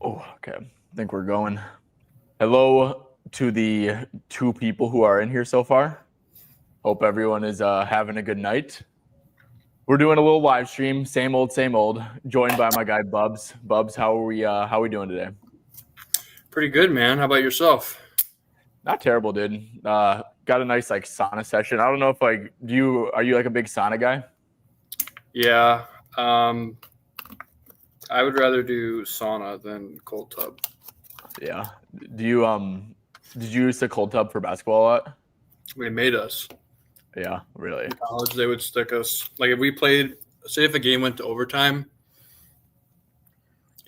Oh, okay. I think we're going. Hello to the two people who are in here so far. Hope everyone is having a good night. We're doing a little live stream, same old, same old. Joined by my guy Bubs. Bubs, how are we? How are we doing today? Pretty good, man. How about yourself? Not terrible, dude. Got a nice like sauna session. I don't know if like are you like a big sauna guy? Yeah, I would rather do sauna than cold tub. Yeah. Do you did you use the cold tub for basketball a lot? They made us. Yeah, really. In college, they would stick us. Like if we played, say if a game went to overtime,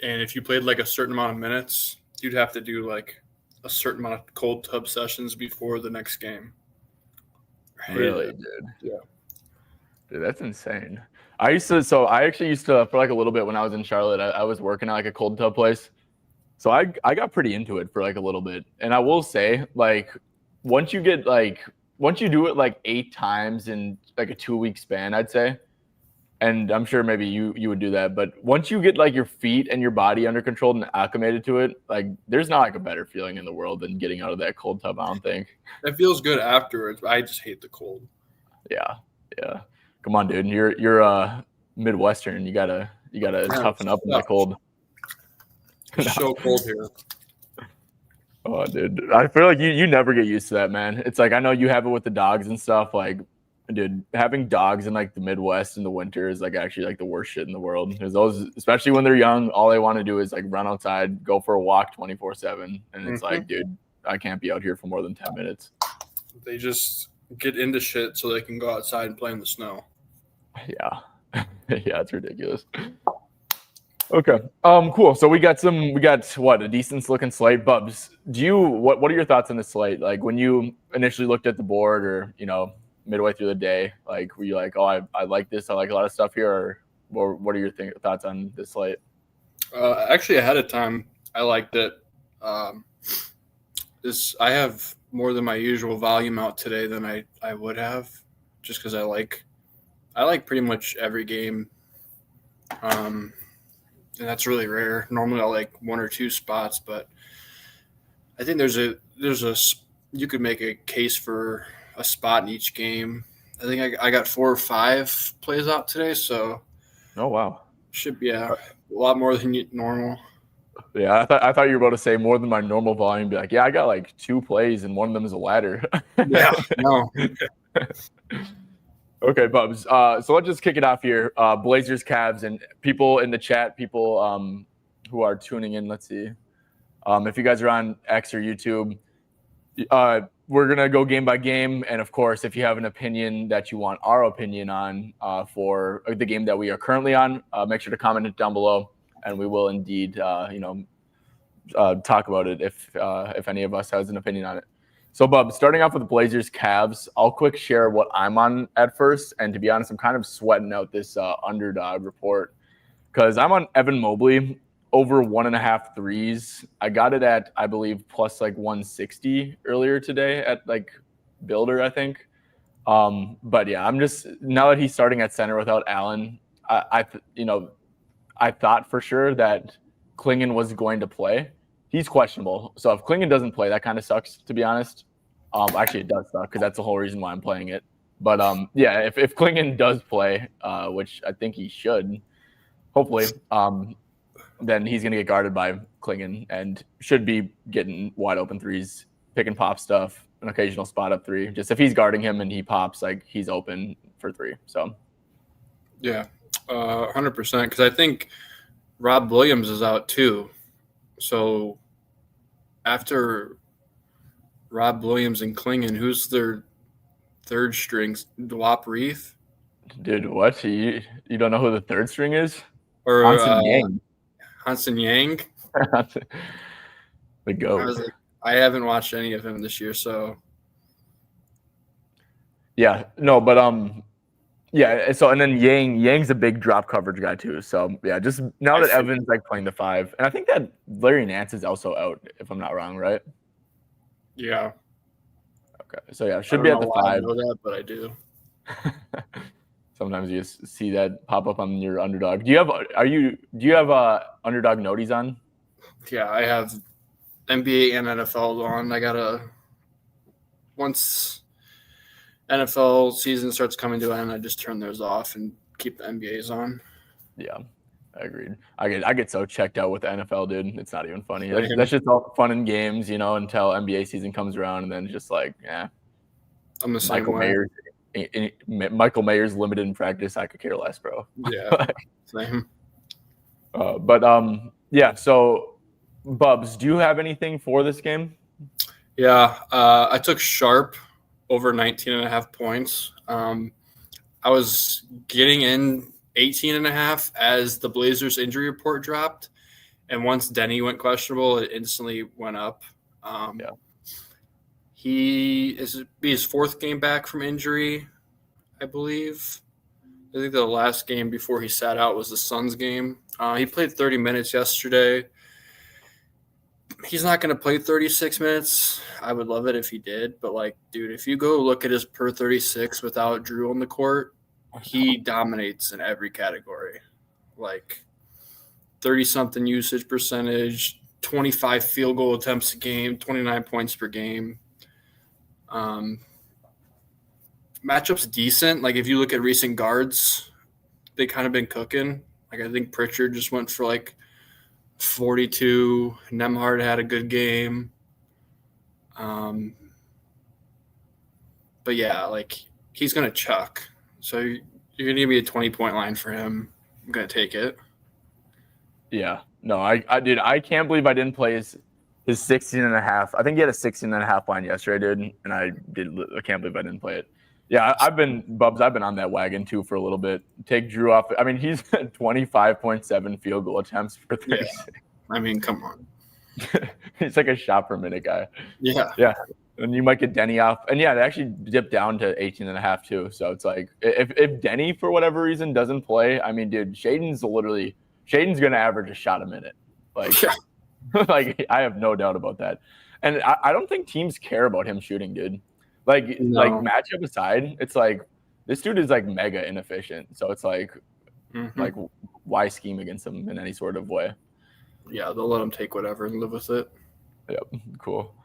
and if you played like a certain amount of minutes, you'd have to do like a certain amount of cold tub sessions before the next game. I hated Really, it. dude. Yeah. Dude, that's insane. I actually used to, for like a little bit when I was in Charlotte, I was working at like a cold tub place. So I got pretty into it for like a little bit. And I will say, like, once you get like, once you do it like 8 times in like a 2 week span, I'd say, and I'm sure maybe you would do that, but once you get like your feet and your body under control and acclimated to it, like there's not like a better feeling in the world than getting out of that cold tub, I don't think. It feels good afterwards, but I just hate the cold. Yeah. Yeah. Come on, dude. You're Midwestern. You gotta Yeah, toughen up in the cold. it's so cold here. Oh, dude. I feel like you never get used to that, man. It's like I know you have it with the dogs and stuff. Like, dude, having dogs in like the Midwest in the winter is like actually like the worst shit in the world. Because those, especially when they're young, all they want to do is like run outside, go for a walk 24/7, and it's like, dude, I can't be out here for more than 10 minutes. They just get into shit so they can go outside and play in the snow. Yeah. Yeah, it's ridiculous. Okay. Cool. So we got what, a decent looking slate. Bubs, what are your thoughts on the slate? Like when you initially looked at the board or, midway through the day, like were you like, oh, I like this, I like a lot of stuff here, or what are your thoughts on this slate? Actually, ahead of time, I liked it. I have more than my usual volume out today than I would have, just because I like pretty much every game, and that's really rare. Normally, I like one or two spots, but I think there's a you could make a case for a spot in each game. I think I got 4 or 5 plays out today, so Oh wow. should be a lot more than normal. Yeah, I thought you were about to say more than my normal volume. Be like, yeah, I got like 2 plays and one of them is a ladder. Yeah, no, Okay, Bubs. So let's just kick it off here. Blazers, Cavs, and people in the chat, people who are tuning in. Let's see. If you guys are on X or YouTube, we're going to go game by game. And of course, if you have an opinion that you want our opinion on for the game that we are currently on, make sure to comment it down below. And we will indeed, talk about it if any of us has an opinion on it. So, Bub, starting off with the Blazers, Cavs, I'll quick share what I'm on at first. And to be honest, I'm kind of sweating out this underdog report because I'm on Evan Mobley over 1.5 threes. I got it at, I believe, plus like 160 earlier today at like Builder, I think. But yeah, I'm just, now that he's starting at center without Allen, I thought for sure that Klingon was going to play. He's questionable. So if Klingon doesn't play, that kind of sucks, to be honest. Actually, it does suck because that's the whole reason why I'm playing it. But yeah, if Klingon does play, which I think he should, hopefully, then he's going to get guarded by Klingon and should be getting wide open threes, pick and pop stuff, an occasional spot up three. Just if he's guarding him and he pops, like he's open for three. So yeah, 100%. Because I think Rob Williams is out too. So after Rob Williams and Klingon, who's their third string? Dwap Reith? Dude, what? You don't know who the third string is? Or Hansen Yang. Hansen Yang? The GOAT. I haven't watched any of him this year, so. Yeah, no, but yeah, so and then Yang's a big drop coverage guy too. So yeah, just now that Evan's like playing the 5, and I think that Larry Nance is also out, if I'm not wrong, right? Yeah. Okay, so yeah, should be at the 5. I know that, but I do. Sometimes you just see that pop up on your underdog. Do you have underdog noties on? Yeah, I have NBA and NFL on. Once NFL season starts coming to an end, I just turn those off and keep the NBA's on. Yeah, I agreed. I get so checked out with the NFL, dude. It's not even funny. Same. That's just all fun and games, until NBA season comes around, and then it's just like, I'm the same way. Michael Mayer's limited in practice. I could care less, bro. Yeah, same. Yeah. So, Bubs, do you have anything for this game? Yeah, I took Sharp over 19.5 points. I was getting in 18.5 as the Blazers injury report dropped. And once Denny went questionable, it instantly went up. Yeah. He is his fourth game back from injury, I believe. I think the last game before he sat out was the Suns game. He played 30 minutes yesterday. He's not going to play 36 minutes. I would love it if he did. But, dude, if you go look at his per 36 without Drew on the court, he dominates in every category. 30-something usage percentage, 25 field goal attempts a game, 29 points per game. Matchup's decent. If you look at recent guards, they kind of been cooking. I think Pritchard just went for 42. Nemhard had a good game. But yeah, he's gonna chuck. So you're gonna give me a 20-point line for him. I'm gonna take it. Yeah. No, I did. I can't believe I didn't play his 16.5. I think he had a 16.5 line yesterday, dude. And I can't believe I didn't play it. Yeah, I've been on that wagon too for a little bit. Take Drew off. I mean, he's 25.7 field goal attempts for 36. Yeah. I mean, come on. He's like a shot per minute guy. Yeah. Yeah. And you might get Denny off. And yeah, they actually dipped down to 18.5 too. So it's if Denny for whatever reason doesn't play, I mean, dude, Shaden's gonna average a shot a minute. Yeah. I have no doubt about that. And I don't think teams care about him shooting, dude. No. Matchup aside, it's this dude is mega inefficient. So it's why scheme against him in any sort of way? Yeah, they'll let him take whatever and live with it. Yep, cool.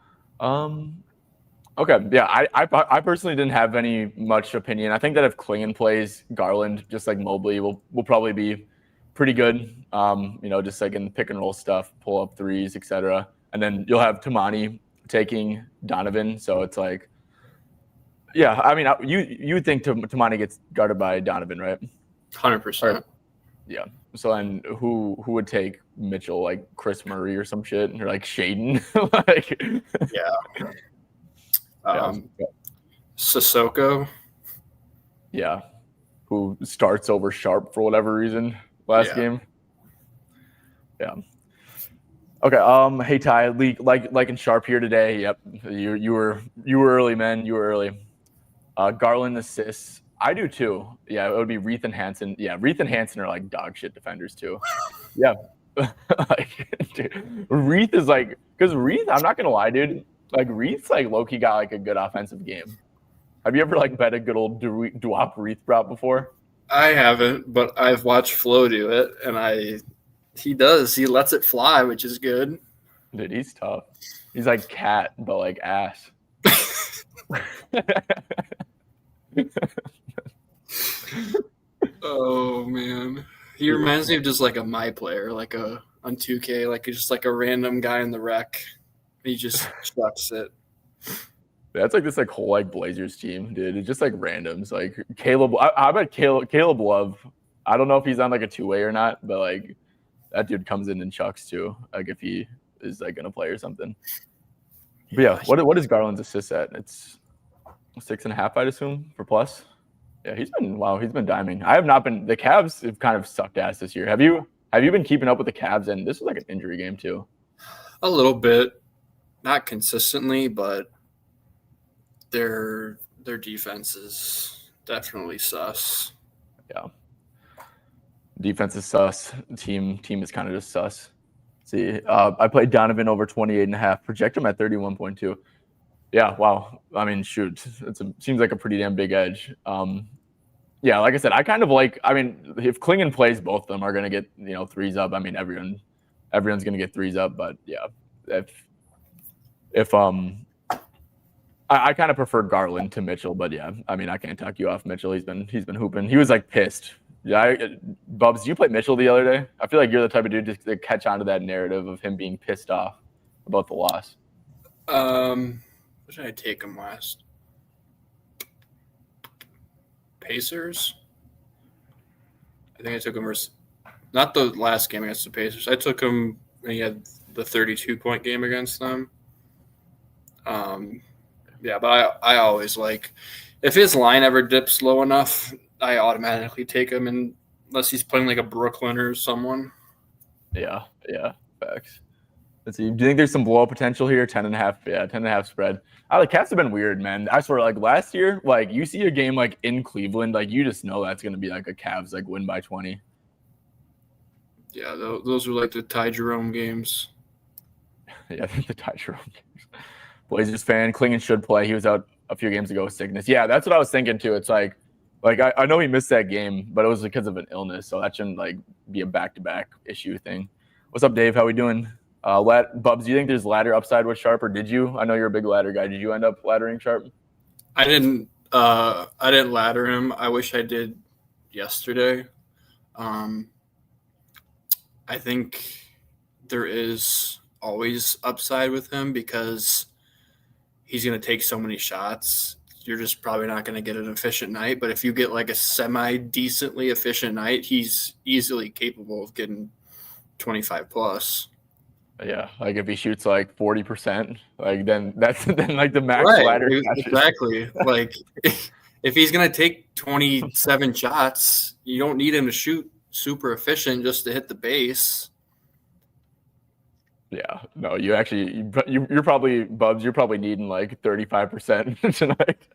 Okay, yeah, I personally didn't have any much opinion. I think that if Klingon plays Garland, just like Mobley, will probably be pretty good. Just in the pick and roll stuff, pull up threes, etc. And then you'll have Tamani taking Donovan. So it's yeah, I mean, you think Tamani gets guarded by Donovan, right? 100%. Yeah. So then who would take Mitchell, Chris Murray or some shit, or Shaden? Yeah. Sissoko. Yeah. Who starts over Sharp for whatever reason last game. Yeah. Okay. Hey Ty, like in Sharp here today. Yep. You were early, man. You were early. Garland assists. I do too. Yeah, it would be Reith and Hansen. Yeah, Reith and Hansen are dog shit defenders too. Yeah. Dude, Reith is because Reith, I'm not gonna lie, dude. Reith's low-key got a good offensive game. Have you ever bet a good old Duop Reith prop before? I haven't, but I've watched Flo do it, and he does. He lets it fly, which is good. Dude, he's tough. He's cat, but ass. Oh man, he reminds me of just a my player, on 2K, just a random guy in the rec. He just chucks it. That's this whole Blazers team, dude. It's just randoms. Caleb, I bet Caleb Love. I don't know if he's on a two-way or not, but that dude comes in and chucks too. If he is gonna play or something. But yeah, what is Garland's assist at? It's 6.5, I'd assume, for plus. Yeah, he's been diming. I have not been. The Cavs have kind of sucked ass this year. Have you been keeping up with the Cavs? And this was an injury game too. A little bit, not consistently, but their defense is definitely sus. Yeah, defense is sus. Team is kind of just sus. See, I played Donovan over 28.5. Project him at 31.2. Yeah, wow. I mean, shoot, seems like a pretty damn big edge. Yeah, like I said, I kind of if Klingon plays, both of them are going to get, threes up. I mean, everyone everyone's gonna get threes up. But yeah, if I kind of prefer Garland to Mitchell, but yeah, I mean I can't talk you off Mitchell. He's been hooping. He was like pissed. Yeah, Bubs, did you play Mitchell the other day? I feel like you're the type of dude to catch on to that narrative of him being pissed off about the loss. What did I take him last? Pacers. I think I took him versus not the last game against the Pacers. I took him when he had the 32-point game against them. Yeah, but I always like if his line ever dips low enough, I automatically take him unless he's playing like a Brooklyn or someone. Yeah, facts. Let's see. Do you think there's some blowout potential here? 10.5. Yeah, 10.5 spread. The Cavs have been weird, man. I swear, like last year, like you see a game like in Cleveland, like you just know that's gonna be like a Cavs like win by 20. Yeah, those are like the Ty Jerome games. Yeah, the Ty Jerome games. Blazers fan, Klingon should play. He was out a few games ago with sickness. Yeah, that's what I was thinking too. It's like I know he missed that game, but it was because of an illness, so that shouldn't like be a back-to-back issue thing. What's up, Dave? How we doing? Bubs, do you think there's ladder upside with Sharp, or did you? I know you're a big ladder guy. Did you end up laddering Sharp? I didn't ladder him. I wish I did yesterday. I think there is always upside with him because he's going to take so many shots. You're just probably not going to get an efficient night. But if you get like a semi-decently efficient night, he's easily capable of getting 25 plus. Yeah, like if he shoots like 40%, like then that's like the max right, ladder. Exactly. Like if he's going to take 27 shots, you don't need him to shoot super efficient just to hit the base. Yeah, no, you're probably Bubs. You're probably needing like 35% tonight.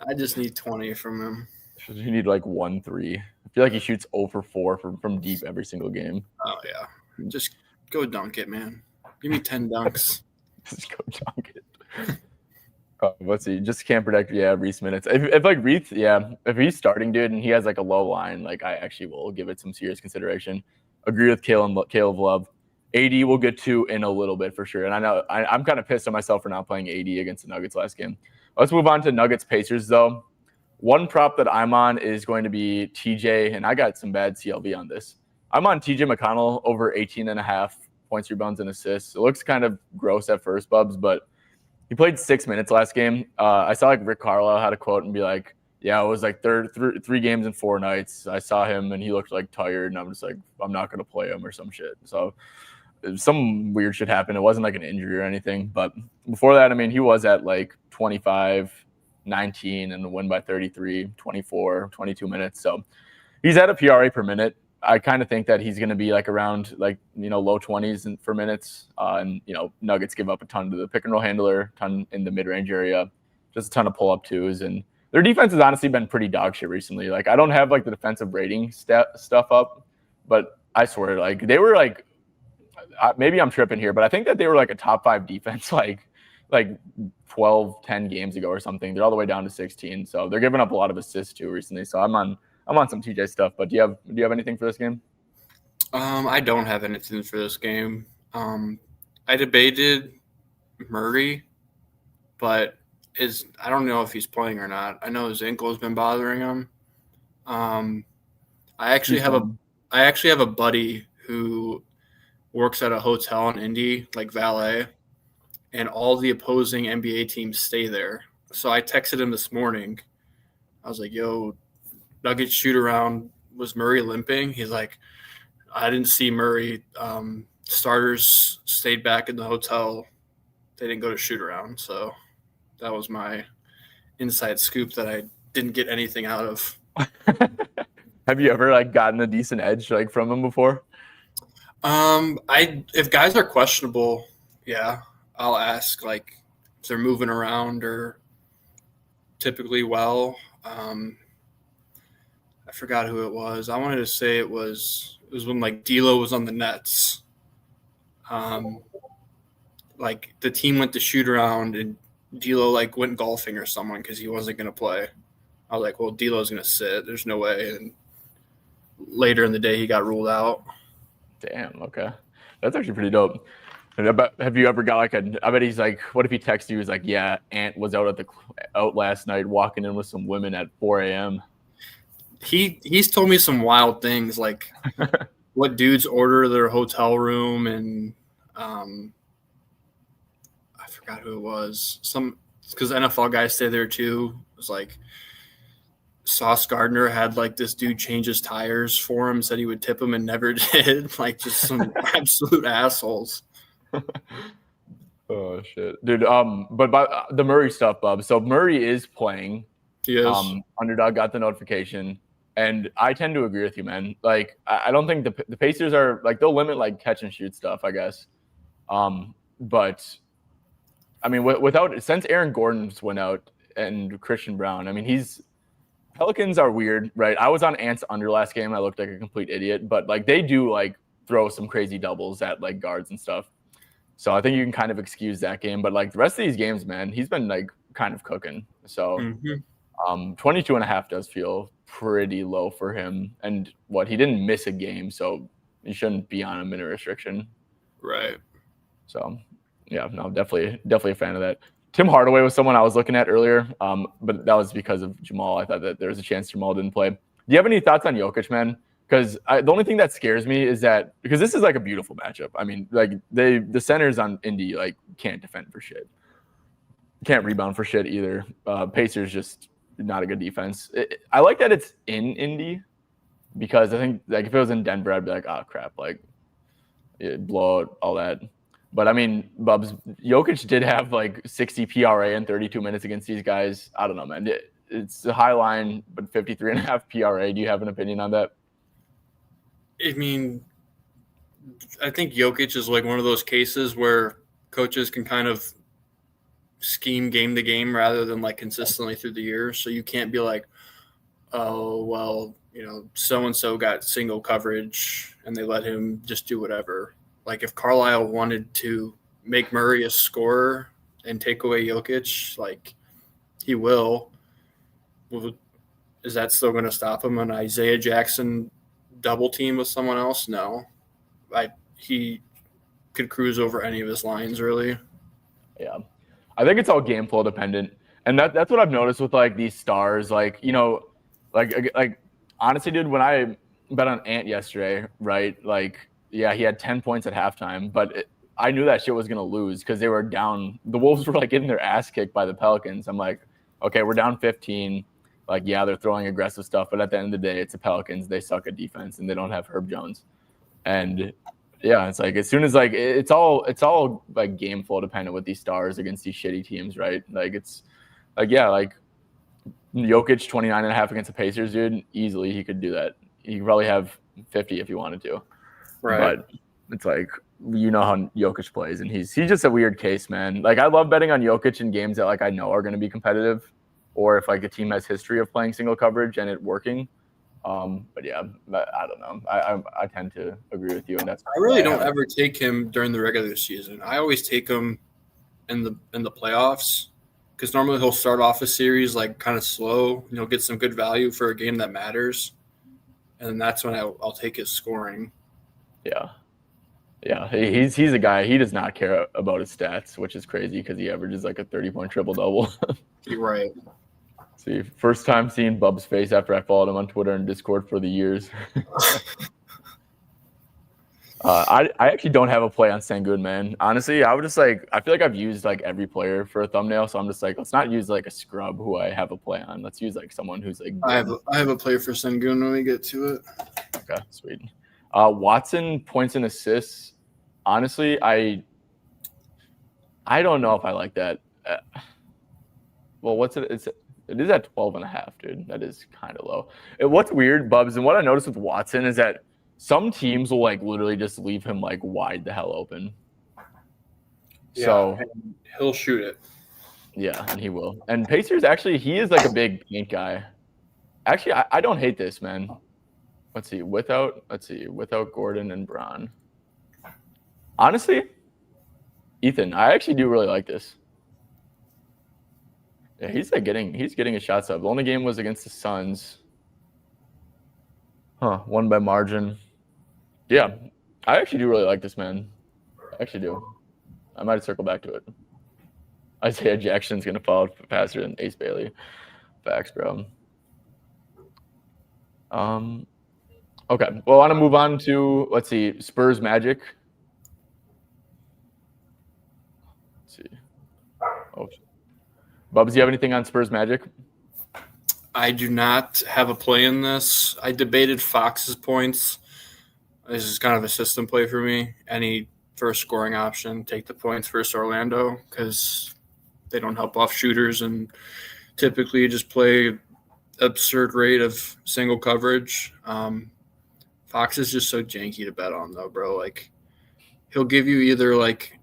I just need 20 from him. You need like 1-3. I feel like he shoots 0 for 4 from deep every single game. Oh yeah, just go dunk it, man. Give me 10 dunks. Just go dunk it. Let's see. Just can't predict. Yeah, Reese minutes. If like Reese, yeah, if he's starting, dude, and he has like a low line, like I actually will give it some serious consideration. Agree with Caleb Love. AD will get to in a little bit for sure. And I know I'm kind of pissed at myself for not playing AD against the Nuggets last game. Let's move on to Nuggets Pacers though. One prop that I'm on is going to be TJ, and I got some bad CLV on this. I'm on TJ McConnell over 18.5 points, rebounds, and assists. It looks kind of gross at first, Bubs, but he played 6 minutes last game. I saw like Rick Carlisle had a quote and be like, yeah, it was like three games in 4 nights. I saw him and he looked like tired, and I'm just like, I'm not going to play him or some shit. So some weird shit happened. It wasn't like an injury or anything. But before that, I mean, he was at like 25, 19, and the win by 33, 24, 22 minutes. So he's at a PRA per minute. I kind of think that he's going to be like around like, low 20s for minutes. And, Nuggets give up a ton to the pick and roll handler, ton in the mid-range area, just a ton of pull-up twos. And their defense has honestly been pretty dog shit recently. Like I don't have like the defensive rating stuff up, but I swear like they were like, maybe I'm tripping here, but I think that they were like a top 5 defense like 12, 10 games ago or something. They're all the way down to 16. So they're giving up a lot of assists too recently. So I'm on some TJ stuff, but do you have anything for this game? I don't have anything for this game. I debated Murray, but I don't know if he's playing or not. I know his ankle has been bothering him. I actually have a buddy who works at a hotel in Indy, like valet, and all the opposing NBA teams stay there. So I texted him this morning. I was like, yo, Nuggets shoot around, was Murray limping? He's like, I didn't see Murray. Starters stayed back in the hotel. They didn't go to shoot around. So that was my inside scoop that I didn't get anything out of. Have you ever like gotten a decent edge like from him before? If guys are questionable, yeah, I'll ask like if they're moving around or typically well. I forgot who it was. I wanted to say it was when like D'Lo was on the Nets. Like the team went to shoot around and D'Lo like went golfing or someone because he wasn't going to play. I was like, well, D'Lo's going to sit. There's no way. And later in the day, he got ruled out. Damn. Okay, that's actually pretty dope. Have you ever got like I bet he's like, what if he texts you? He's like, yeah, Ant was out last night walking in with some women at 4 a.m. He's told me some wild things, like what dudes order their hotel room, and I forgot who it was. Some because NFL guys stay there too. It was like Sauce Gardner had like this dude change his tires for him, said he would tip him and never did. Like just some absolute assholes. Oh shit, dude. But by the Murray stuff, Bub. So Murray is playing. He is. Underdog got the notification, and I tend to agree with you, man. Like I don't think the Pacers are like they'll limit like catch and shoot stuff, I guess. But I mean, without since Aaron Gordon's went out and Christian Brown, I mean Pelicans are weird, right? I was on Ants under last game. I looked like a complete idiot, but like they do like throw some crazy doubles at like guards and stuff. So I think you can kind of excuse that game, but like the rest of these games, man, he's been like kind of cooking. So 22 and a half does feel pretty low for him. And he didn't miss a game, so he shouldn't be on a minute restriction. Right. So yeah, no, definitely a fan of that. Tim Hardaway was someone I was looking at earlier, but that was because of Jamal. I thought that there was a chance Jamal didn't play. Do you have any thoughts on Jokic, man? Because the only thing that scares me is that because this is like a beautiful matchup. I mean, like the centers on Indy like can't defend for shit, can't rebound for shit either. Pacers just not a good defense. I like that it's in Indy because I think like if it was in Denver, I'd be like, oh crap, like blow out all that. But I mean, Bubs, Jokic did have like 60 PRA in 32 minutes against these guys. I don't know, man. It's a high line, but 53.5 PRA. Do you have an opinion on that? I mean, I think Jokic is like one of those cases where coaches can kind of scheme game to game rather than like consistently through the year. So you can't be like, oh, well, so-and-so got single coverage and they let him just do whatever. Like if Carlisle wanted to make Murray a scorer and take away Jokic, like he will. Is that still going to stop him? An Isaiah Jackson double team with someone else? No. He could cruise over any of his lines, really. Yeah. I think it's all game flow dependent. And that's what I've noticed with like these stars. Like, like honestly, dude, when I bet on Ant yesterday, right? Like, yeah, he had 10 points at halftime, but I knew that shit was going to lose because they were down. The Wolves were like getting their ass kicked by the Pelicans. I'm like, okay, we're down 15. Like, yeah, they're throwing aggressive stuff, but at the end of the day, it's the Pelicans. They suck at defense and they don't have Herb Jones. And yeah, it's like as soon as like it's all like game flow dependent with these stars against these shitty teams, right? Like it's like yeah, like Jokic 29.5 against the Pacers, dude, easily he could do that. He could probably have 50 if he wanted to. Right. But it's like how Jokic plays, and he's just a weird case, man. Like I love betting on Jokic in games that like I know are going to be competitive, or if like a team has history of playing single coverage and it working. But yeah, I don't know. I tend to agree with you, and that's. I really don't ever take him during the regular season. I always take him in the playoffs because normally he'll start off a series like kind of slow, and he'll get some good value for a game that matters, and that's when I'll take his scoring. Yeah, he's a guy. He does not care about his stats, which is crazy because he averages like a 30-point triple-double. You're right. See, first time seeing Bubs' face after I followed him on Twitter and Discord for the years. I actually don't have a play on Sengun, man. Honestly, I would just like I feel like I've used like every player for a thumbnail, so I'm just like let's not use like a scrub who I have a play on. Let's use like someone who's like. I have a play for Sengun when we get to it. Okay, sweet. Watson points and assists. Honestly, I don't know if I like that. Well, what's it? It is at 12.5, dude. That is kind of low. What's weird, Bubs, and what I noticed with Watson is that some teams will like literally just leave him like wide the hell open. Yeah, so he'll shoot it. Yeah, and he will. And Pacers actually, he is like a big paint guy. Actually, I don't hate this, man. Let's see, without Gordon and Braun. Honestly, Ethan, I actually do really like this. Yeah, he's getting his shots up. The only game was against the Suns. Won by margin. Yeah, I actually do really like this man. I actually do. I might circle back to it. Isaiah Jackson's going to fall faster than Ace Bailey. Facts, bro. Okay. Well, I want to move on to, let's see, Spurs Magic. Let's see. Oh, Bubs, do you have anything on Spurs Magic? I do not have a play in this. I debated Fox's points. This is kind of a system play for me. Any first scoring option, take the points versus Orlando because they don't help off shooters and typically just play absurd rate of single coverage. Fox is just so janky to bet on, though, bro. Like, he'll give you either like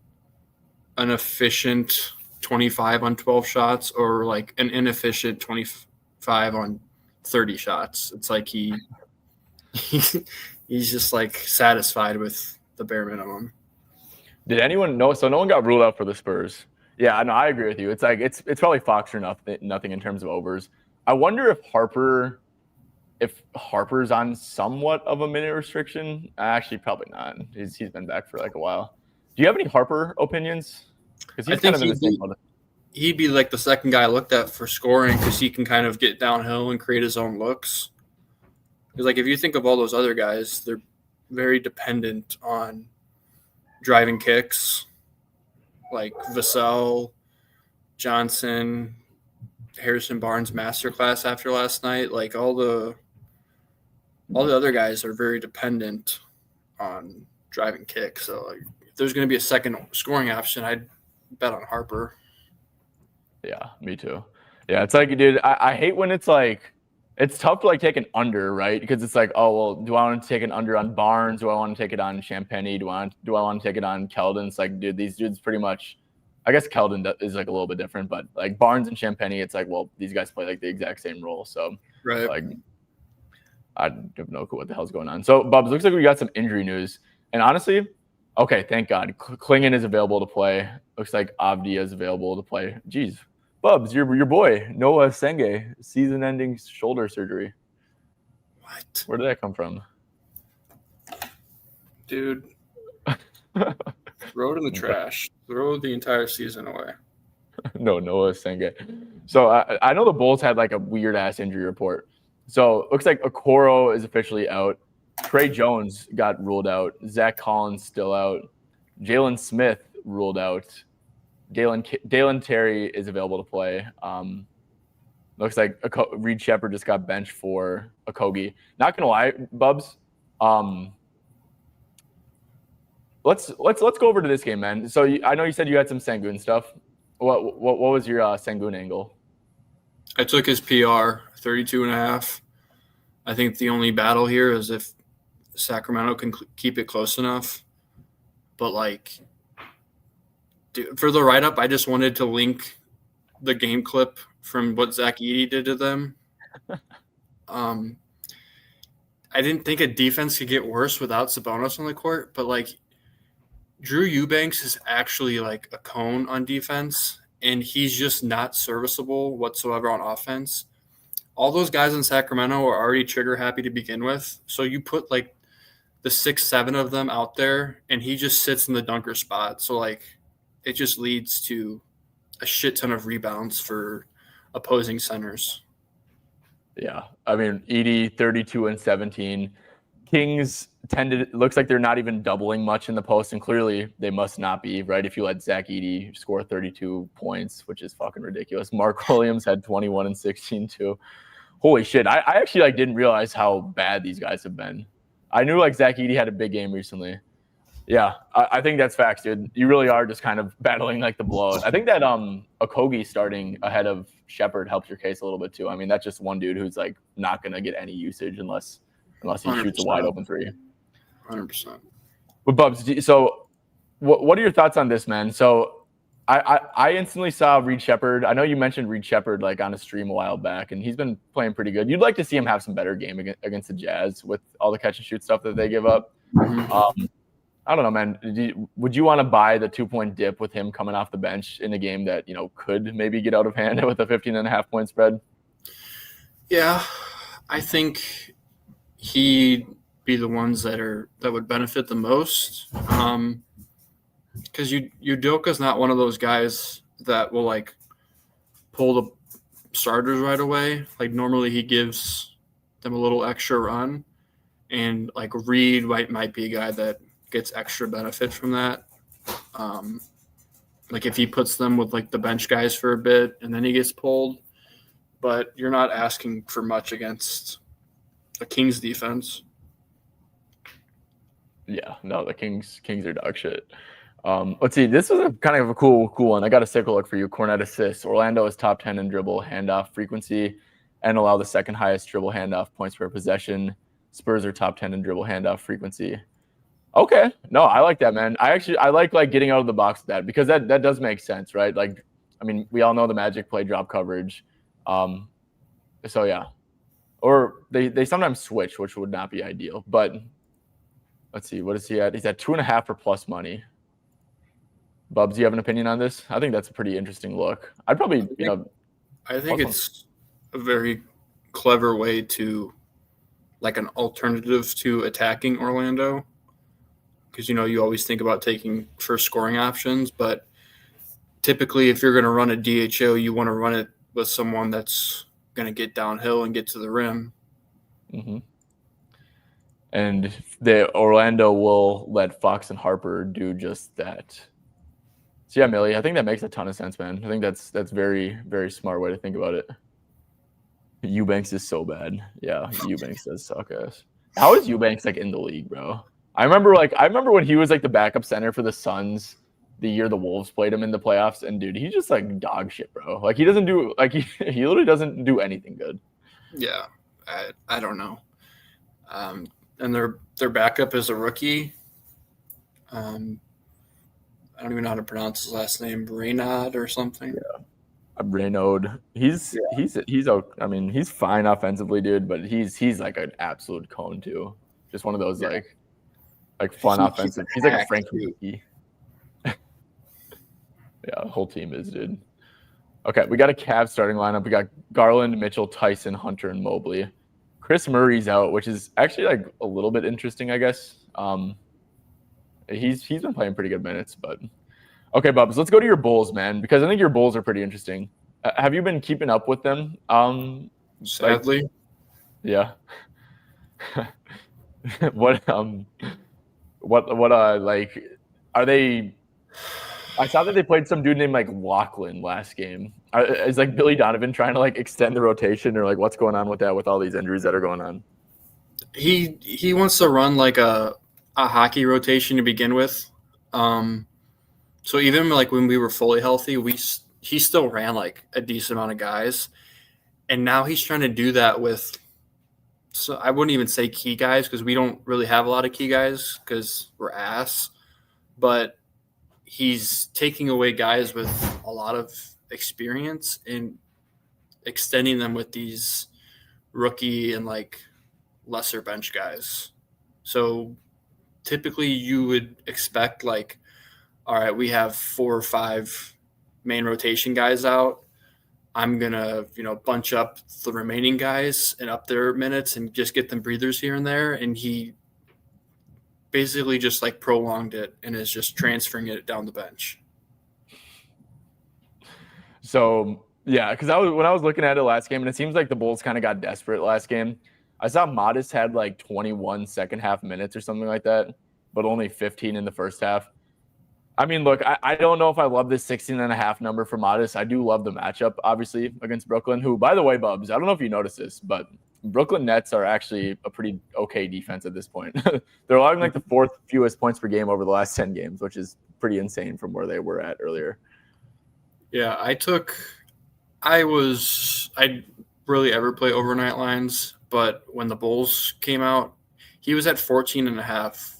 an efficient 25 on 12 shots or like an inefficient 25 on 30 shots. It's like he's just like satisfied with the bare minimum. Did anyone know? So no one got ruled out for the Spurs. Yeah, no, I agree with you. It's like it's probably Fox or nothing in terms of overs. I wonder if Harper's on somewhat of a minute restriction. Actually, probably not. He's been back for like a while. Do you have any Harper opinions? Because he's kind of in the same mode. He'd be like the second guy I looked at for scoring because he can kind of get downhill and create his own looks. Because like if you think of all those other guys, they're very dependent on driving kicks, like Vassell, Johnson, Harrison Barnes masterclass after last night. Like all the other guys are very dependent on driving kicks. So like, if there's going to be a second scoring option, I'd bet on Harper. Yeah, me too. Yeah, it's like, dude, I hate when it's like, it's tough to like take an under, right? Because it's like, oh, well, do I want to take an under on Barnes? Do I want to take it on Champagny? Do I want to take it on Keldon? It's like, dude, these dudes pretty much, I guess Keldon is like a little bit different, but like Barnes and Champagny, it's like, well, these guys play like the exact same role. So, right. Like, I have no clue what the hell's going on. So, Bubs, looks like we got some injury news. And honestly, okay, thank God. Klingon is available to play. Looks like Avdia is available to play. Jeez. Bubs, your boy, Noah Senge, season-ending shoulder surgery. What? Where did that come from? Dude. Throw it in the trash. Throw the entire season away. No, Noah Senge. So I know the Bulls had like a weird-ass injury report. So looks like Okoro is officially out. Trey Jones got ruled out. Zach Collins still out. Jalen Smith ruled out. Dalen Terry is available to play. Looks like Reed Shepherd just got benched for Okogie. Not gonna lie, Bubs. Let's go over to this game, man. So I know you said you had some Sengun stuff. What was your Sengun angle? I took his PR 32.5. I think the only battle here is if Sacramento can keep it close enough. But like, dude, for the write-up, I just wanted to link the game clip from what Zach Edey did to them. I didn't think a defense could get worse without Sabonis on the court, but like Drew Eubanks is actually like a cone on defense, and he's just not serviceable whatsoever on offense. All those guys in Sacramento are already trigger happy to begin with, so you put like the 6-7 of them out there, and he just sits in the dunker spot. So like it just leads to a shit ton of rebounds for opposing centers. Yeah, I mean, Edey 32 and 17. Kings looks like they're not even doubling much in the post, and clearly they must not be, right? If you let Zach Edey score 32 points, which is fucking ridiculous. Mark Williams had 21 and 16 too. Holy shit! I actually like didn't realize how bad these guys have been. I knew like Zach Edey had a big game recently. Yeah, I think that's facts, dude. You really are just kind of battling like the blowout. I think that Okogie starting ahead of Shepherd helps your case a little bit too. I mean, that's just one dude who's like not gonna get any usage unless he 100%. shoots a wide open three. 100%. But Bubs, so what are your thoughts on this, man? So I instantly saw Reed Shepherd. I know you mentioned Reed Shepherd like on a stream a while back, and he's been playing pretty good. You'd like to see him have some better game against the Jazz with all the catch and shoot stuff that they give up. Mm-hmm. I don't know, man. Would you want to buy the 2-point dip with him coming off the bench in a game that, you know, could maybe get out of hand with a 15.5-point spread? Yeah, I think he be the ones that would benefit the most. Because Udoka's not one of those guys that will like pull the starters right away. Like normally he gives them a little extra run, and like Reed might be a guy that gets extra benefit from that. Like if he puts them with like the bench guys for a bit and then he gets pulled, but you're not asking for much against a Kings defense. Yeah, no, the Kings are dog shit. Let's see. This was a kind of a cool one. I got a sickle look for you. Cornet assists. Orlando is top 10 in dribble handoff frequency and allow the second highest dribble handoff points per possession. Spurs are top 10 in dribble handoff frequency. Okay. No, I like that, man. I like getting out of the box with that because that does make sense, right? Like, I mean, we all know the Magic play drop coverage. So yeah. Or they sometimes switch, which would not be ideal. But let's see. What is he at? He's at 2.5 for plus money. Bubs, do you have an opinion on this? I think that's a pretty interesting look. I'd probably, I think it's a very clever way to, like, an alternative to attacking Orlando. Because, you always think about taking first scoring options, but typically if you're going to run a DHO, you want to run it with someone that's going to get downhill and get to the rim. Mm-hmm. And the Orlando will let Fox and Harper do just that. So yeah, Millie, I think that makes a ton of sense, man. I think that's very, very smart way to think about it. Eubanks is so bad. Yeah, Eubanks does suck ass. How is Eubanks like in the league, bro? I remember when he was like the backup center for the Suns the year the Wolves played him in the playoffs, and dude, he's just like dog shit, bro. Like he doesn't do he literally doesn't do anything good. Yeah, I don't know. And their backup is a rookie. I don't even know how to pronounce his last name, Reynaud or something. Yeah, Reynaud. He's I mean, he's fine offensively, dude, but he's like an absolute cone too. Just one of those like fun offensive. He's like a Frankie. Yeah, the whole team is, dude. Okay, we got a Cavs starting lineup. We got Garland, Mitchell, Tyson, Hunter, and Mobley. Chris Murray's out, which is actually like a little bit interesting, I guess. He's been playing pretty good minutes, but okay, Bubs, let's go to your Bulls, man, because I think your Bulls are pretty interesting. Have you been keeping up with them? Sadly, yeah. What like are they? I saw that they played some dude named like Lachlan last game. Is like Billy Donovan trying to like extend the rotation, or like what's going on with that with all these injuries that are going on? He wants to run like a hockey rotation to begin with. So even like when we were fully healthy, he still ran like a decent amount of guys, and now he's trying to do that with. So I wouldn't even say key guys because we don't really have a lot of key guys because we're ass, but he's taking away guys with a lot of experience and extending them with these rookie and like lesser bench guys. So typically you would expect like, all right, we have 4 or 5 main rotation guys out. I'm going to, bunch up the remaining guys and up their minutes and just get them breathers here and there. And he basically just like prolonged it and is just transferring it down the bench. So yeah, because when I was looking at it last game, and it seems like the Bulls kind of got desperate last game. I saw Modest had like 21 second half minutes or something like that, but only 15 in the first half. I mean, look, I don't know if I love this 16.5 number for Modest. I do love the matchup, obviously, against Brooklyn, who, by the way, Bubs, I don't know if you noticed this, but Brooklyn Nets are actually a pretty okay defense at this point. They're allowing like the 4th fewest points per game over the last 10 games, which is pretty insane from where they were at earlier. Yeah, I rarely ever play overnight lines, but when the Bulls came out, he was at 14.5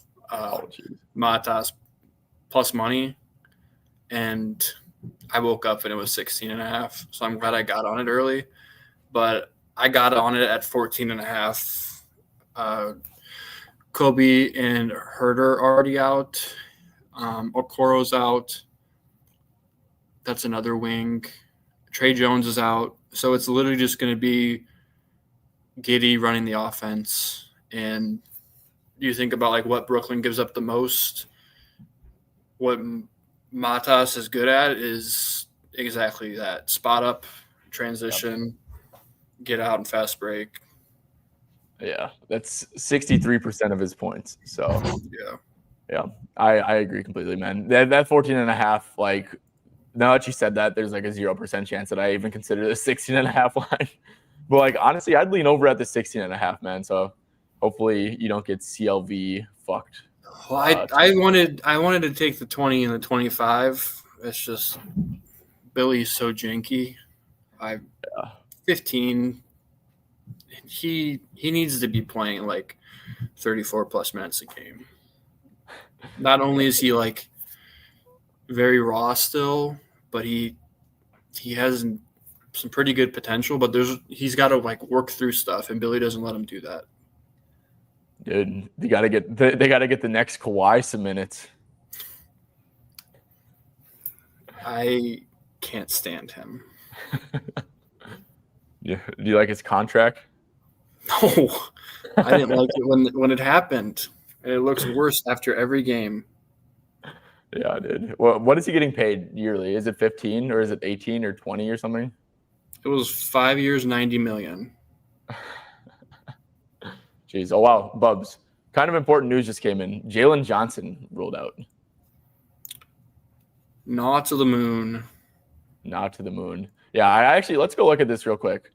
Matas plus money, and I woke up and it was 16.5. So I'm glad I got on it early, but I got on it at 14.5. Kobe and Herter are already out. Okoro's out. That's another wing. Trey Jones is out. So it's literally just going to be Giddey running the offense and you think about like what Brooklyn gives up the most, what Matas is good at is exactly that: spot up, transition, get out, and fast break. Yeah, that's 63% of his points. So yeah, I agree completely, man. That 14.5, like now that you said that, there's like a 0% chance that I even consider the 16.5 line. But like honestly, I'd lean over at the 16.5, man. So hopefully you don't get CLV fucked. Well, I wanted to take the 20 and the 25. It's just Billy's so janky. 15. He needs to be playing like 34 plus minutes a game. Not only is he like very raw still, but he has some pretty good potential. But he's got to like work through stuff, and Billy doesn't let him do that. Dude, they got to get the next Kawhi some minutes. I can't stand him. Yeah, do you like his contract? No, I didn't like it when it happened. And it looks worse after every game. Yeah, dude. Well, what is he getting paid yearly? Is it 15 or is it 18 or 20 or something? It was 5 years, $90 million. Jeez. Oh, wow. Bubs. Kind of important news just came in. Jalen Johnson ruled out. Not to the moon. Not to the moon. Yeah, I actually, let's go look at this real quick.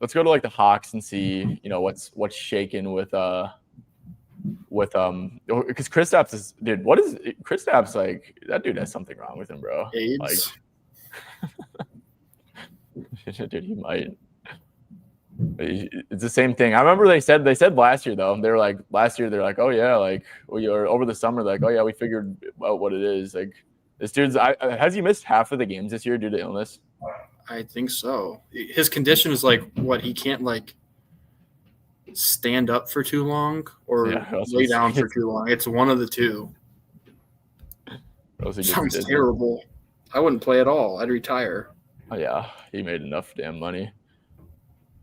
Let's go to like the Hawks and see, what's shaking with because Kristaps is, dude, what is Kristaps like? That dude has something wrong with him, bro. AIDS. Like, dude, he might. It's the same thing. I remember they said last year though. They were like last year. They're like, oh yeah, like or over the summer, like, oh yeah, we figured out what it is. Like this dude's. Has he missed half of the games this year due to illness? I think so. His condition is like what he can't like stand up for too long or lay down for too long. It's one of the two. Sounds terrible. I wouldn't play at all. I'd retire. Oh yeah, he made enough damn money.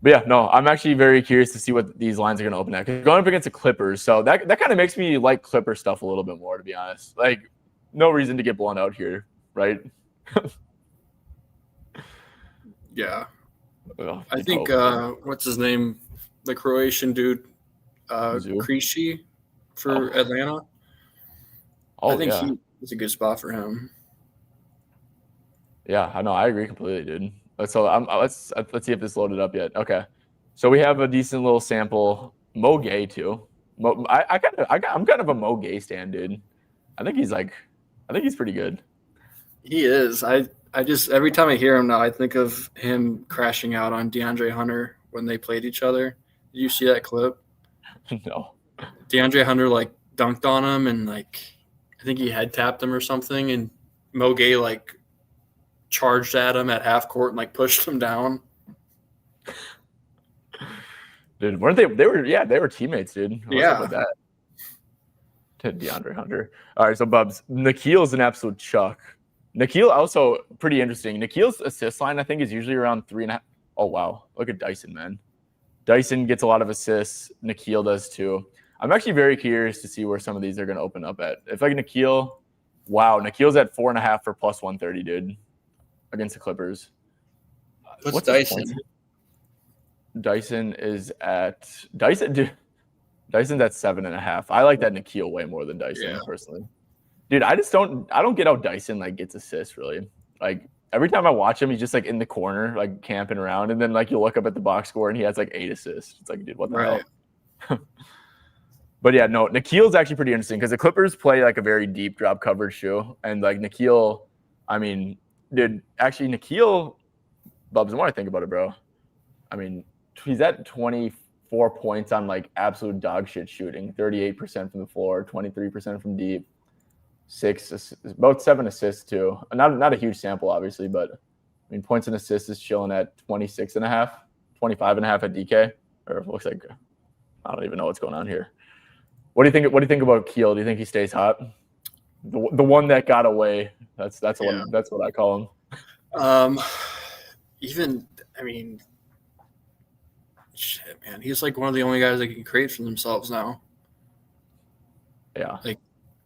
But yeah, no, I'm actually very curious to see what these lines are going to open at. Because going up against the Clippers, so that kind of makes me like Clipper stuff a little bit more, to be honest. Like, no reason to get blown out here, right? Yeah. Well, I think what's his name, the Croatian dude, Krejci for Atlanta. I think it's a good spot for him. Yeah, I know. I agree completely, dude. Let's see if this loaded up yet. Okay, so we have a decent little sample. Mo Gay too. I'm kind of a Mo Gay stan, dude. I think he's pretty good. He is. I just every time I hear him now, I think of him crashing out on DeAndre Hunter when they played each other. Did you see that clip? No. DeAndre Hunter like dunked on him and like I think he head tapped him or something, and Mo Gay like charged at him at half court and like pushed him down. Dude, weren't they? They were teammates, dude. What's up with that? To DeAndre Hunter. All right, so Bubs, Nikhil's an absolute chuck. Nikhil also pretty interesting. Nikhil's assist line, I think, is usually around 3.5. Oh wow, look at Dyson, man. Dyson gets a lot of assists. Nikhil does too. I'm actually very curious to see where some of these are going to open up at. If like Nikhil's at 4.5 for plus 130, dude, against the Clippers. What's Dyson? Dyson's at 7.5. I like that Nikhil way more than Dyson personally. Dude, I don't get how Dyson like gets assists really. Like every time I watch him, he's just like in the corner, like camping around, and then like you look up at the box score and he has like 8 assists. It's like, dude, what the hell? But yeah, no, Nikhil's actually pretty interesting because the Clippers play like a very deep drop coverage too, and like Nikhil, I mean, dude, actually Nikhil, Bubs, the more I think about it, bro, I mean, he's at 24 points on like absolute dog shit shooting, 38% from the floor, 23% from deep, about 7 assists too. Not a huge sample, obviously, but I mean, points and assists is chilling at 26.5, 25.5 at DK, or it looks like I don't even know what's going on here. What do you think about Keel? Do you think he stays hot? The one that got away. That's what I call him. Shit, man, he's like one of the only guys that can create for themselves now. Yeah. Like,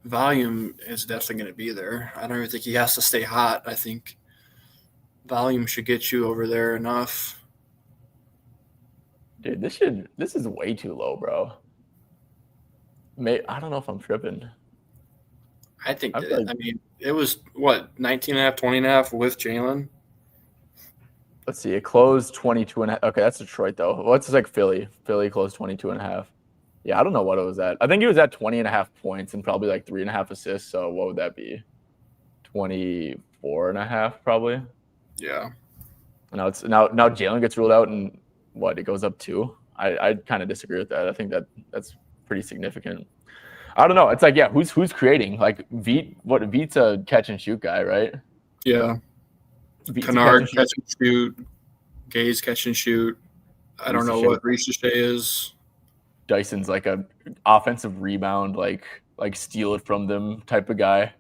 volume is definitely going to be there. I don't even think he has to stay hot. I think volume should get you over there enough. Dude, this is way too low, bro. I don't know if I'm tripping. I think it was what, 19 and a half, 20 and a half with Jalen. Let's see. It closed 22 and a half. Okay, that's Detroit though. What's like Philly? Philly closed 22 and a half. Yeah, I don't know what it was at. I think it was at 20 and a half points and probably like 3.5 assists. So what would that be? 24 and a half probably. Yeah. Now Jalen gets ruled out and what, it goes up 2. I kind of disagree with that. I think that's pretty significant. I don't know. It's like, yeah, who's creating? Like Veet's a catch and shoot guy, right? Yeah. Kennard catch and shoot. Gaze catch and shoot. I don't know what Ricochet is. Dyson's like a offensive rebound, like steal it from them type of guy.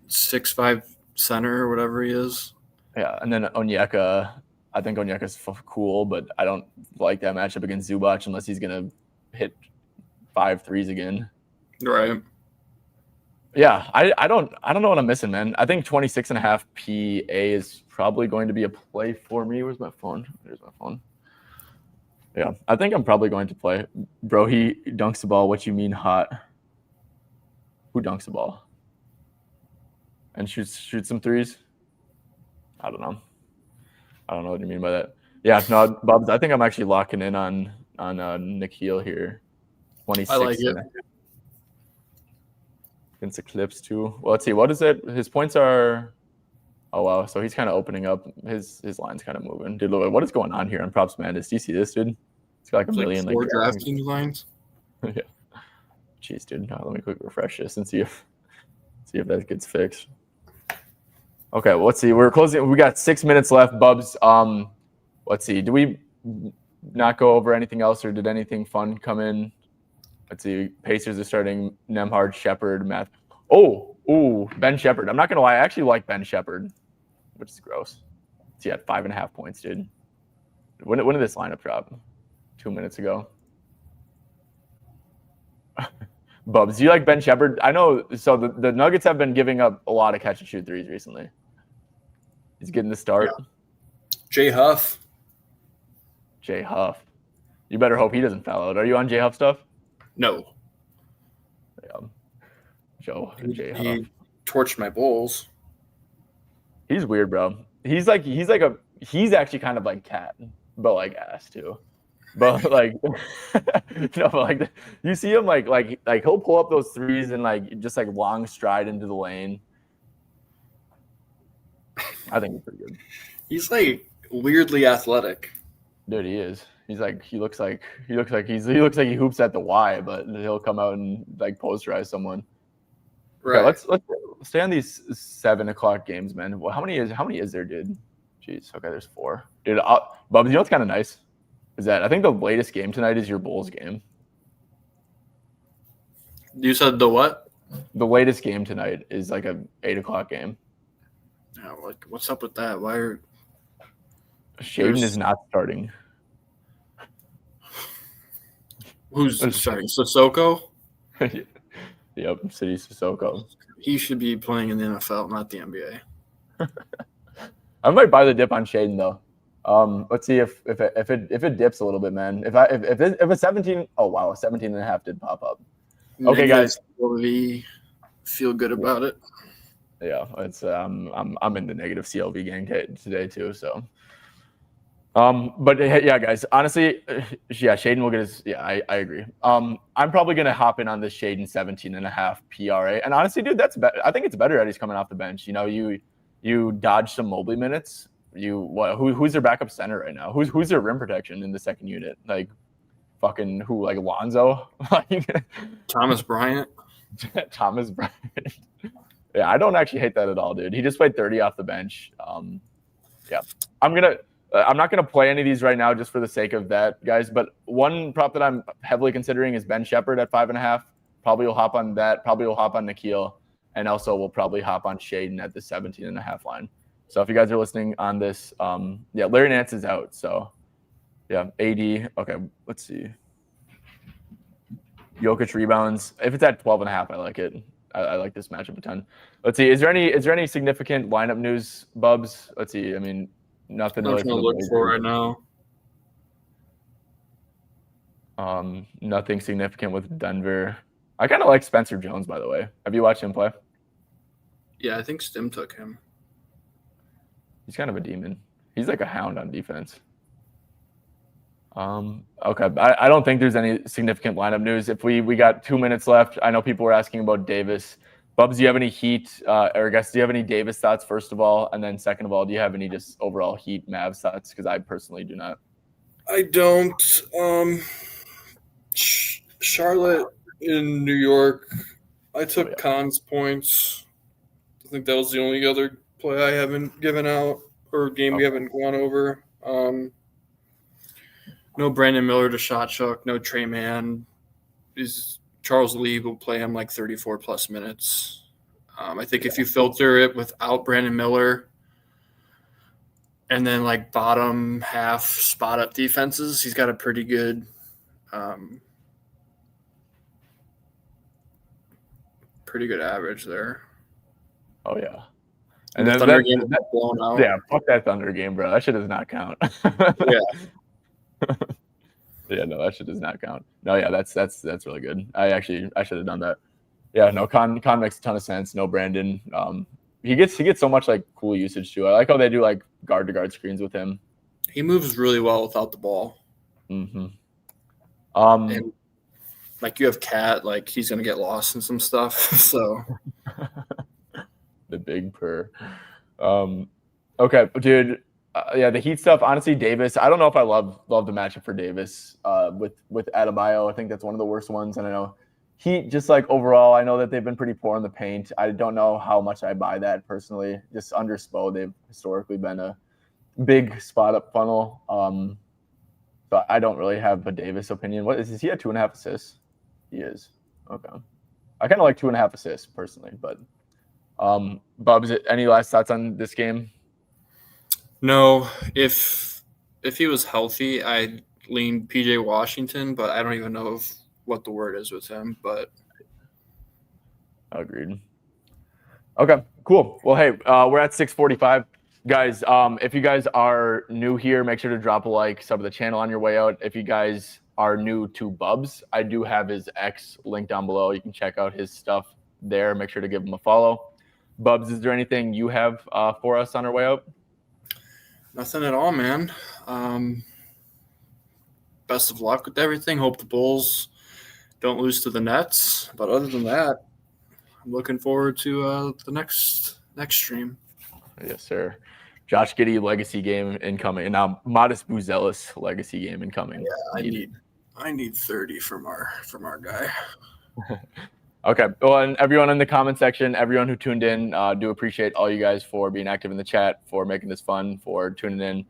6'5" center or whatever he is. Yeah, and then Onyeka. I think Onyeka's cool, but I don't like that matchup against Zubac unless he's gonna hit 5 threes again. Right. Yeah, I don't know what I'm missing, man. I think 26.5 PA is probably going to be a play for me. Where's my phone? There's my phone. Yeah, I think I'm probably going to play. Bro, he dunks the ball. What you mean hot? Who dunks the ball? And shoots some threes? I don't know. I don't know what you mean by that. Yeah, no, Bubs, I think I'm actually locking in on Nikhil here. 26. I like it. Against Eclipse too. Well, let's see. What is it? His points are. Oh wow. So he's kind of opening up. His line's kind of moving. Dude, what is going on here on Props Madness? Do you see this, dude? It's got like a million. 4 DraftKings lines. Yeah. Jeez, dude. Let me quick refresh this and see if that gets fixed. Okay, well, let's see. We're closing. We got 6 minutes left, Bubs. Let's see. Do we not go over anything else, or did anything fun come in? Let's see. Pacers are starting Nemhard, Shepard, Math. Oh, Ben Shepard. I'm not gonna lie. I actually like Ben Shepard, which is gross. He had 5.5 points, dude. When did this lineup drop? 2 minutes ago. Bubs, do you like Ben Shepard? I know. So the Nuggets have been giving up a lot of catch and shoot threes recently. He's getting the start. Yeah. Jay Huff. You better hope he doesn't foul out. Are you on Jay Huff stuff? No. Yeah. Jay Huff. He torched my Bulls. He's weird, bro. He's actually kind of like Cat, but like ass too. But like, you see him like he'll pull up those threes and like just like long stride into the lane. I think he's pretty good. He's like weirdly athletic. Dude, he is. He's like he looks like he hoops at the Y, but he'll come out and like posterize someone. Right. Okay, let's stay on these 7 o'clock games, man. Well, how many is there, dude? Jeez. Okay, there's 4. Dude, Bubs, you know what's kind of nice? Is that I think the latest game tonight is your Bulls game. You said the what? The latest game tonight is like a 8 o'clock game. Yeah, like what's up with that? Why are Shaden is not starting? Who's starting? Sissoko? Yep, City Sissoko. He should be playing in the NFL, not the NBA. I might buy the dip on Shaden though. Let's see if it dips a little bit, man. If a 17, oh wow, a 17 and a half did pop up. Okay, guys, we feel good about it. Yeah, it's I'm in the negative CLV gang today too. So, but yeah, guys, honestly, yeah, Shaden will get his. Yeah, I agree. I'm probably gonna hop in on this Shaden 17 and a half PRA. And honestly, dude, that's better. I think it's better that he's coming off the bench. You know, you dodge some Mobley minutes. Who's their backup center right now? Who's their rim protection in the second unit? Like fucking who? Like Lonzo? Thomas Bryant. Thomas Bryant. Yeah, I don't actually hate that at all, dude. He just played 30 off the bench. Yeah, I'm not gonna play any of these right now just for the sake of that, guys. But one prop that I'm heavily considering is Ben Shepard at 5.5. Probably will hop on that. Probably will hop on Nikhil, and also we'll probably hop on Shaden at the 17 and a half line. So if you guys are listening on this, yeah, Larry Nance is out. So yeah, AD. Okay, let's see. Jokic rebounds. If it's at 12.5, I like it. I like this matchup a ton. Let's see. Is there any significant lineup news, Bubs? Let's see. I mean, nothing I'm really trying for to the look for Blazers. right now. Nothing significant with Denver. I kind of like Spencer Jones, by the way. Have you watched him play? Yeah, I think Stim took him. He's kind of a demon. He's like a hound on defense. Okay. I don't think there's any significant lineup news. If we got 2 minutes left, I know people were asking about Davis. Bubs, do you have any Heat, or I guess, do you have any Davis thoughts, first of all? And then second of all, do you have any just overall Heat Mavs thoughts? Because I personally do not. I don't. Charlotte in New York. I took Khan's points. I think that was the only other play I haven't given out or game we haven't gone over. No Brandon Miller to shot chuck. No Trey Mann. Charles Lee will play him like 34 plus minutes. I think if you filter it without Brandon Miller and then like bottom half spot up defenses, he's got a pretty good average there. Oh yeah. And the Thunder game got blown out. Yeah, fuck that Thunder game, bro. That shit does not count. Yeah. Yeah, no, that shit does not count. No, yeah, that's really good. I should have done that. Yeah, no, Con makes a ton of sense. No Brandon. He gets so much like cool usage too. I like how they do like guard to guard screens with him. He moves really well without the ball. Mm-hmm. And like you have Cat, like he's gonna get lost in some stuff. So the big purr. Okay, dude. Yeah, the Heat stuff. Honestly, Davis. I don't know if I love the matchup for Davis with Adebayo. I think that's one of the worst ones. And I know Heat just like overall. I know that they've been pretty poor in the paint. I don't know how much I buy that personally. Just under Spo, they've historically been a big spot up funnel. So I don't really have a Davis opinion. What is he at 2.5 assists? He is. Okay. I kind of like 2.5 assists personally, but Bubs, any last thoughts on this game? No, if he was healthy, I'd lean PJ Washington, but I don't even know what the word is with him. But agreed. Okay, cool. Well, hey, we're at 6:45, guys. If you guys are new here, make sure to drop a like, sub to the channel on your way out. If you guys are new to Bubs, I do have his X link down below. You can check out his stuff there. Make sure to give him a follow. Bubs, is there anything you have for us on our way out? Nothing at all, man. Best of luck with everything. Hope the Bulls don't lose to the Nets. But other than that, I'm looking forward to the next stream. Yes, sir. Josh Giddey legacy game incoming, and now Modest Buzelis legacy game incoming. Yeah, I need 30 from our guy. Okay. Well, and everyone in the comment section, everyone who tuned in, do appreciate all you guys for being active in the chat, for making this fun, for tuning in.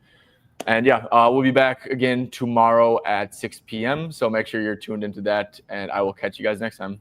And yeah, we'll be back again tomorrow at 6 p.m. So make sure you're tuned into that, and I will catch you guys next time.